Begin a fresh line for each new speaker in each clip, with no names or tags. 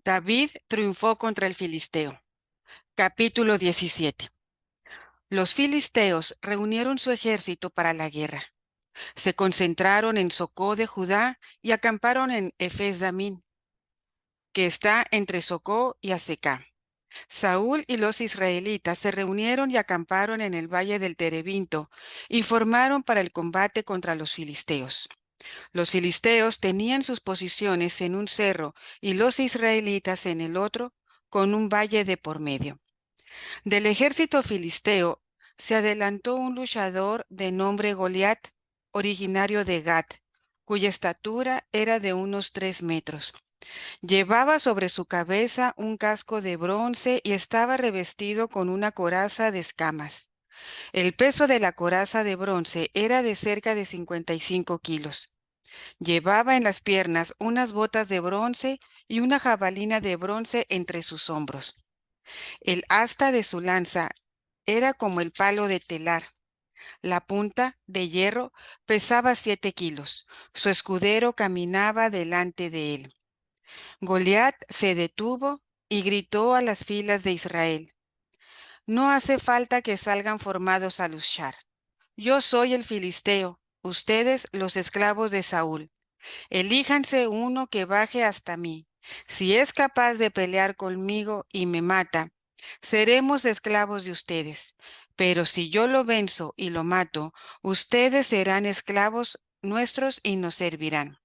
David triunfó contra el filisteo. Capítulo 17. Los filisteos reunieron su ejército para la guerra. Se concentraron en Socó de Judá y acamparon en Efes-Damín, que está entre Socó y Azecá. Saúl y los israelitas se reunieron y acamparon en el valle del Terebinto y formaron para el combate contra los filisteos. Los filisteos tenían sus posiciones en un cerro y los israelitas en el otro, con un valle de por medio. Del ejército filisteo se adelantó un luchador de nombre Goliat, originario de Gat, cuya estatura era de unos 3 metros. Llevaba sobre su cabeza un casco de bronce y estaba revestido con una coraza de escamas. El peso de la coraza de bronce era de cerca de 55 kilos. Llevaba en las piernas unas botas de bronce y una jabalina de bronce entre sus hombros. El asta de su lanza era como el palo de telar. La punta, de hierro, pesaba 7 kilos. Su escudero caminaba delante de él. Goliat se detuvo y gritó a las filas de Israel: «No hace falta que salgan formados a luchar. Yo soy el filisteo, ustedes los esclavos de Saúl. Elíjanse uno que baje hasta mí. Si es capaz de pelear conmigo y me mata, seremos esclavos de ustedes. Pero si yo lo venzo y lo mato, ustedes serán esclavos nuestros y nos servirán».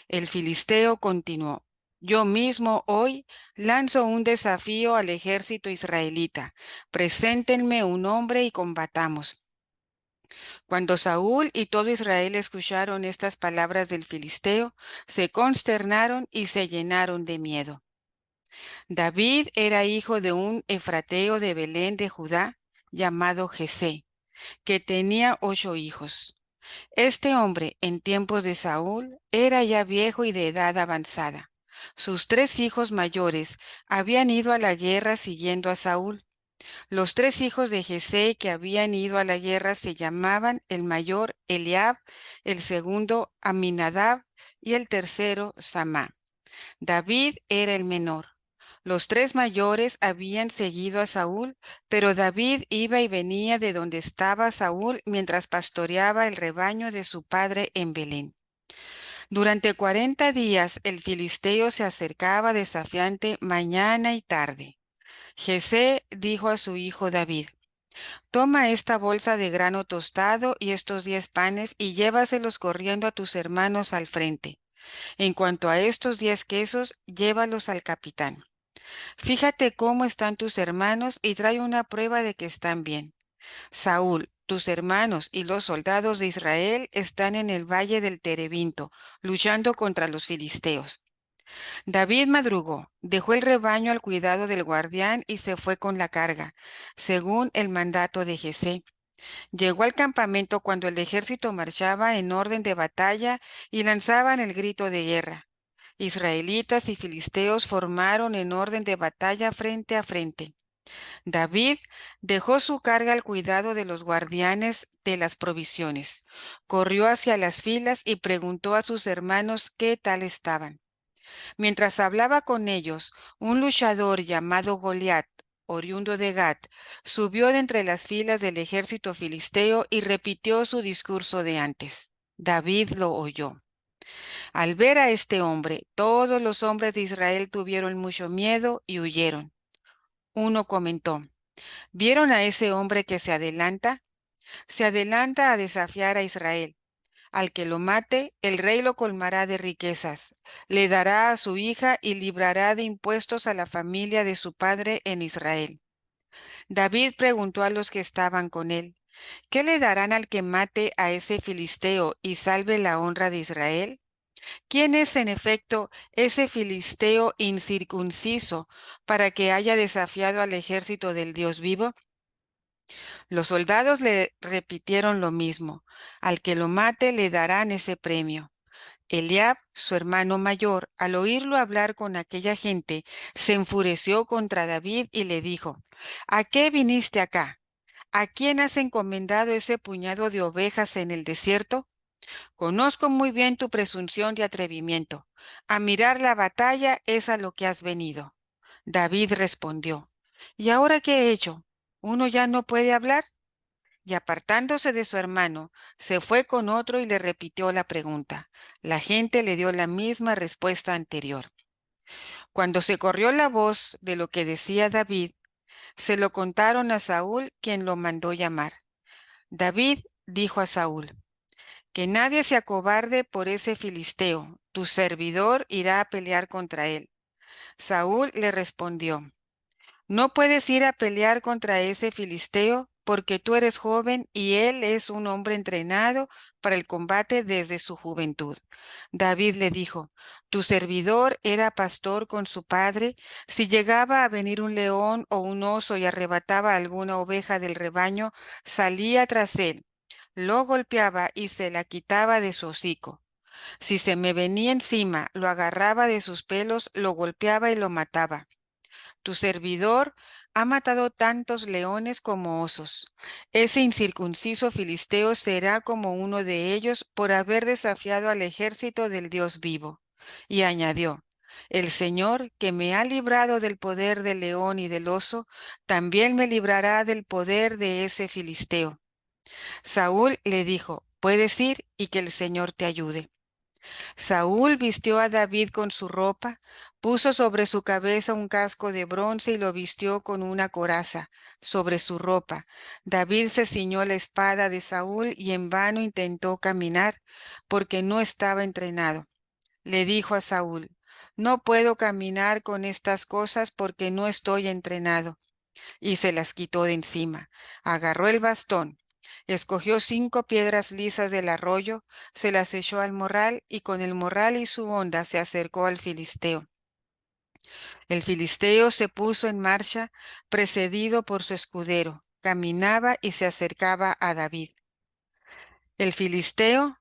El filisteo continuó: «Yo mismo hoy lanzo un desafío al ejército israelita. Preséntenme un hombre y combatamos». Cuando Saúl y todo Israel escucharon estas palabras del filisteo, se consternaron y se llenaron de miedo. David era hijo de un efrateo de Belén de Judá, llamado Jesé, que tenía 8 hijos. Este hombre, en tiempos de Saúl, era ya viejo y de edad avanzada. Sus 3 hijos mayores habían ido a la guerra siguiendo a Saúl. Los 3 hijos de Jesé que habían ido a la guerra se llamaban: el mayor Eliab, el segundo Aminadab y el tercero Samá. David era el menor. Los 3 mayores habían seguido a Saúl, pero David iba y venía de donde estaba Saúl mientras pastoreaba el rebaño de su padre en Belén. Durante 40 días el filisteo se acercaba desafiante mañana y tarde. Jesé dijo a su hijo David: «Toma esta bolsa de grano tostado y estos 10 panes y llévaselos corriendo a tus hermanos al frente. En cuanto a estos 10 quesos, llévalos al capitán. Fíjate cómo están tus hermanos y trae una prueba de que están bien. Saúl, tus hermanos y los soldados de Israel están en el valle del Terebinto, luchando contra los filisteos». David madrugó, dejó el rebaño al cuidado del guardián y se fue con la carga, según el mandato de Jesé. Llegó al campamento cuando el ejército marchaba en orden de batalla y lanzaban el grito de guerra. Israelitas y filisteos formaron en orden de batalla frente a frente. David dejó su carga al cuidado de los guardianes de las provisiones. Corrió hacia las filas y preguntó a sus hermanos qué tal estaban. Mientras hablaba con ellos, un luchador llamado Goliat, oriundo de Gat, subió de entre las filas del ejército filisteo y repitió su discurso de antes. David lo oyó. Al ver a este hombre, todos los hombres de Israel tuvieron mucho miedo y huyeron. Uno comentó: «¿Vieron a ese hombre que se adelanta? Se adelanta a desafiar a Israel. Al que lo mate, el rey lo colmará de riquezas, le dará a su hija y librará de impuestos a la familia de su padre en Israel». David preguntó a los que estaban con él: «¿Qué le darán al que mate a ese filisteo y salve la honra de Israel? ¿Quién es, en efecto, ese filisteo incircunciso para que haya desafiado al ejército del Dios vivo?». Los soldados le repitieron lo mismo: «Al que lo mate le darán ese premio». Eliab, su hermano mayor, al oírlo hablar con aquella gente, se enfureció contra David y le dijo: «¿A qué viniste acá? ¿A quién has encomendado ese puñado de ovejas en el desierto?». Conozco muy bien tu presunción de atrevimiento. A mirar la batalla es a lo que has venido. David respondió, ¿y ahora qué he hecho? ¿Uno ya no puede hablar? Y apartándose de su hermano, se fue con otro y le repitió la pregunta. La gente le dio la misma respuesta anterior. Cuando se corrió la voz de lo que decía David, se lo contaron a Saúl, quien lo mandó llamar. David dijo a Saúl, que nadie se acobarde por ese filisteo. Tu servidor irá a pelear contra él. Saúl le respondió, no puedes ir a pelear contra ese filisteo porque tú eres joven y él es un hombre entrenado para el combate desde su juventud. David le dijo, tu servidor era pastor con su padre. Si llegaba a venir un león o un oso y arrebataba alguna oveja del rebaño, salía tras él, lo golpeaba y se la quitaba de su hocico. Si se me venía encima, lo agarraba de sus pelos, lo golpeaba y lo mataba. Tu servidor ha matado tantos leones como osos. Ese incircunciso filisteo será como uno de ellos por haber desafiado al ejército del Dios vivo. Y añadió, el Señor, que me ha librado del poder del león y del oso, también me librará del poder de ese filisteo. Saúl le dijo, puedes ir y que el Señor te ayude. Saúl vistió a David con su ropa, puso sobre su cabeza un casco de bronce y lo vistió con una coraza sobre su ropa. David se ciñó la espada de Saúl y en vano intentó caminar porque no estaba entrenado. Le dijo a Saúl, no puedo caminar con estas cosas porque no estoy entrenado y se las quitó de encima. Agarró el bastón, escogió 5 piedras lisas del arroyo, se las echó al morral y con el morral y su honda se acercó al filisteo. El filisteo se puso en marcha, precedido por su escudero. Caminaba y se acercaba a David. El filisteo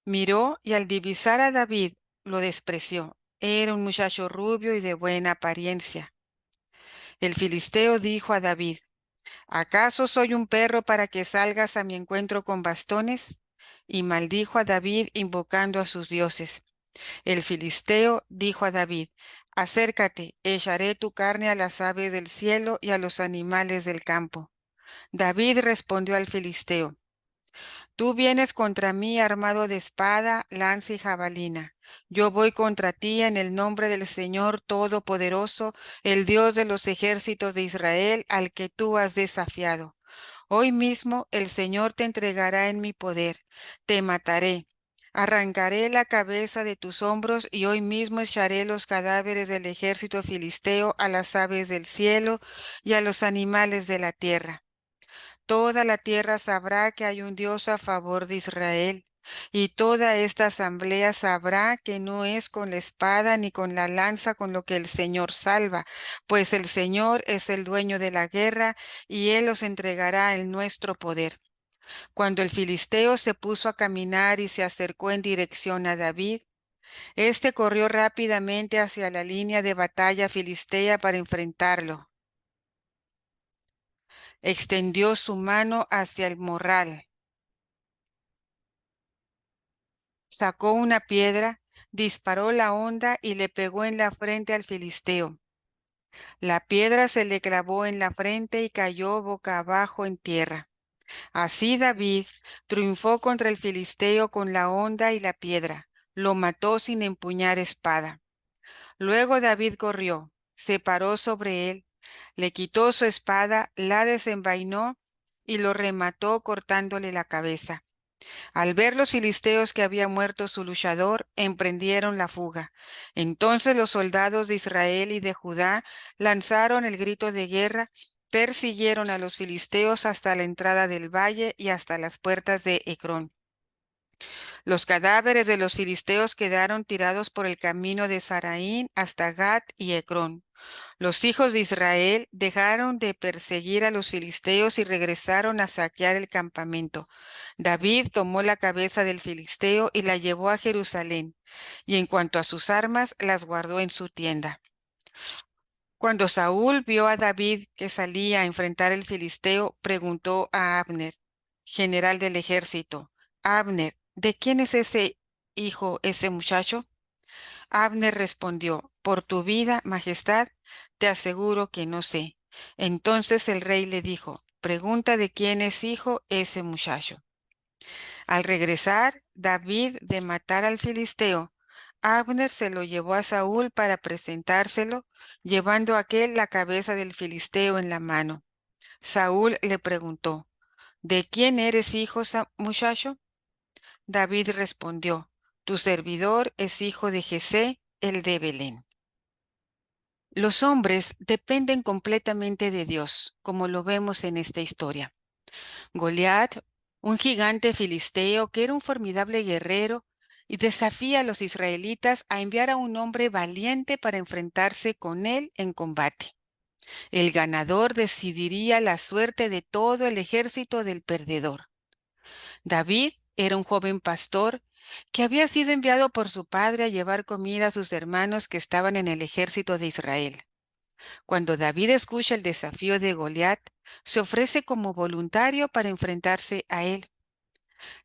miró y al divisar a David lo despreció. Era un muchacho rubio y de buena apariencia. El filisteo dijo a David, ¿acaso soy un perro para que salgas a mi encuentro con bastones? Y maldijo a David invocando a sus dioses. El filisteo dijo a David, acércate, echaré tu carne a las aves del cielo y a los animales del campo. David respondió al filisteo, tú vienes contra mí armado de espada, lanza y jabalina. Yo voy contra ti en el nombre del Señor Todopoderoso, el Dios de los ejércitos de Israel, al que tú has desafiado. Hoy mismo el Señor te entregará en mi poder, te mataré, arrancaré la cabeza de tus hombros y hoy mismo echaré los cadáveres del ejército filisteo a las aves del cielo y a los animales de la tierra. Toda la tierra sabrá que hay un Dios a favor de Israel. Y toda esta asamblea sabrá que no es con la espada ni con la lanza con lo que el Señor salva, pues el Señor es el dueño de la guerra y Él los entregará en nuestro poder. Cuando el filisteo se puso a caminar y se acercó en dirección a David, éste corrió rápidamente hacia la línea de batalla filistea para enfrentarlo. Extendió su mano hacia el morral. Sacó una piedra, disparó la honda y le pegó en la frente al filisteo. La piedra se le clavó en la frente y cayó boca abajo en tierra. Así David triunfó contra el filisteo con la honda y la piedra. Lo mató sin empuñar espada. Luego David corrió, se paró sobre él, le quitó su espada, la desenvainó y lo remató cortándole la cabeza. Al ver los filisteos que había muerto su luchador, emprendieron la fuga. Entonces los soldados de Israel y de Judá lanzaron el grito de guerra, persiguieron a los filisteos hasta la entrada del valle y hasta las puertas de Ecrón. Los cadáveres de los filisteos quedaron tirados por el camino de Saraín hasta Gat y Ecrón. Los hijos de Israel dejaron de perseguir a los filisteos y regresaron a saquear el campamento. David tomó la cabeza del filisteo y la llevó a Jerusalén, y en cuanto a sus armas, las guardó en su tienda. Cuando Saúl vio a David que salía a enfrentar al filisteo, preguntó a Abner, general del ejército, Abner, ¿de quién es ese hijo, ese muchacho? Abner respondió, por tu vida, majestad, te aseguro que no sé. Entonces el rey le dijo, pregunta de quién es hijo ese muchacho. Al regresar David de matar al filisteo, Abner se lo llevó a Saúl para presentárselo, llevando aquel la cabeza del filisteo en la mano. Saúl le preguntó, ¿de quién eres hijo, muchacho? David respondió, tu servidor es hijo de Jesé, el de Belén. Los hombres dependen completamente de Dios, como lo vemos en esta historia. Goliat, un gigante filisteo que era un formidable guerrero, y desafía a los israelitas a enviar a un hombre valiente para enfrentarse con él en combate. El ganador decidiría la suerte de todo el ejército del perdedor. David era un joven pastor que había sido enviado por su padre a llevar comida a sus hermanos que estaban en el ejército de Israel. Cuando David escucha el desafío de Goliat, se ofrece como voluntario para enfrentarse a él.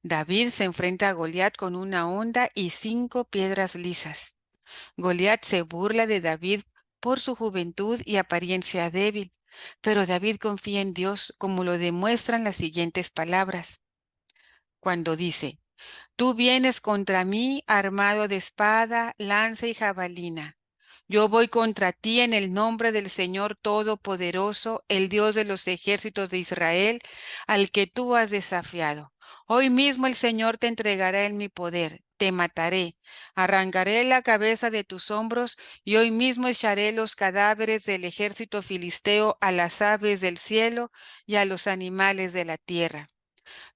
David se enfrenta a Goliat con una honda y 5 piedras lisas. Goliat se burla de David por su juventud y apariencia débil, pero David confía en Dios, como lo demuestran las siguientes palabras. Cuando dice, tú vienes contra mí armado de espada, lanza y jabalina. Yo voy contra ti en el nombre del Señor Todopoderoso, el Dios de los ejércitos de Israel, al que tú has desafiado. Hoy mismo el Señor te entregará en mi poder, te mataré, arrancaré la cabeza de tus hombros y hoy mismo echaré los cadáveres del ejército filisteo a las aves del cielo y a los animales de la tierra.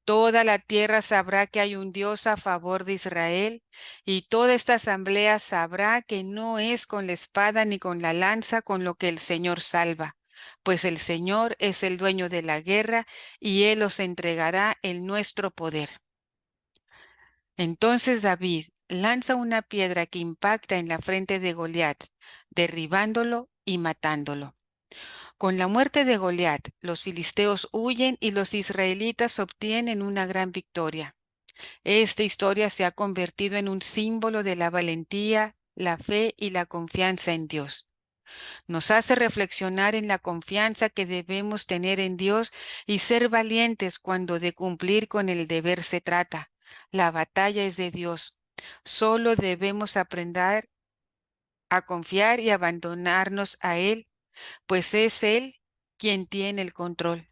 Toda la tierra sabrá que hay un Dios a favor de Israel, y toda esta asamblea sabrá que no es con la espada ni con la lanza con lo que el Señor salva, pues el Señor es el dueño de la guerra, y Él os entregará en nuestro poder. Entonces David lanza una piedra que impacta en la frente de Goliat, derribándolo y matándolo. Con la muerte de Goliat, los filisteos huyen y los israelitas obtienen una gran victoria. Esta historia se ha convertido en un símbolo de la valentía, la fe y la confianza en Dios. Nos hace reflexionar en la confianza que debemos tener en Dios y ser valientes cuando de cumplir con el deber se trata. La batalla es de Dios. Solo debemos aprender a confiar y abandonarnos a Él, pues es Él quien tiene el control.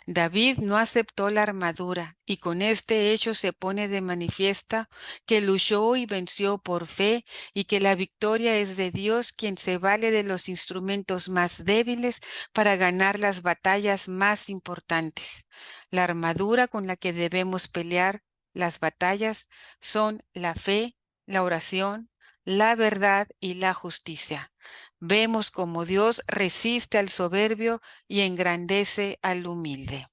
David no aceptó la armadura y con este hecho se pone de manifiesta que luchó y venció por fe y que la victoria es de Dios, quien se vale de los instrumentos más débiles para ganar las batallas más importantes. La armadura con la que debemos pelear las batallas son la fe, la oración, la verdad y la justicia. Vemos cómo Dios resiste al soberbio y engrandece al humilde.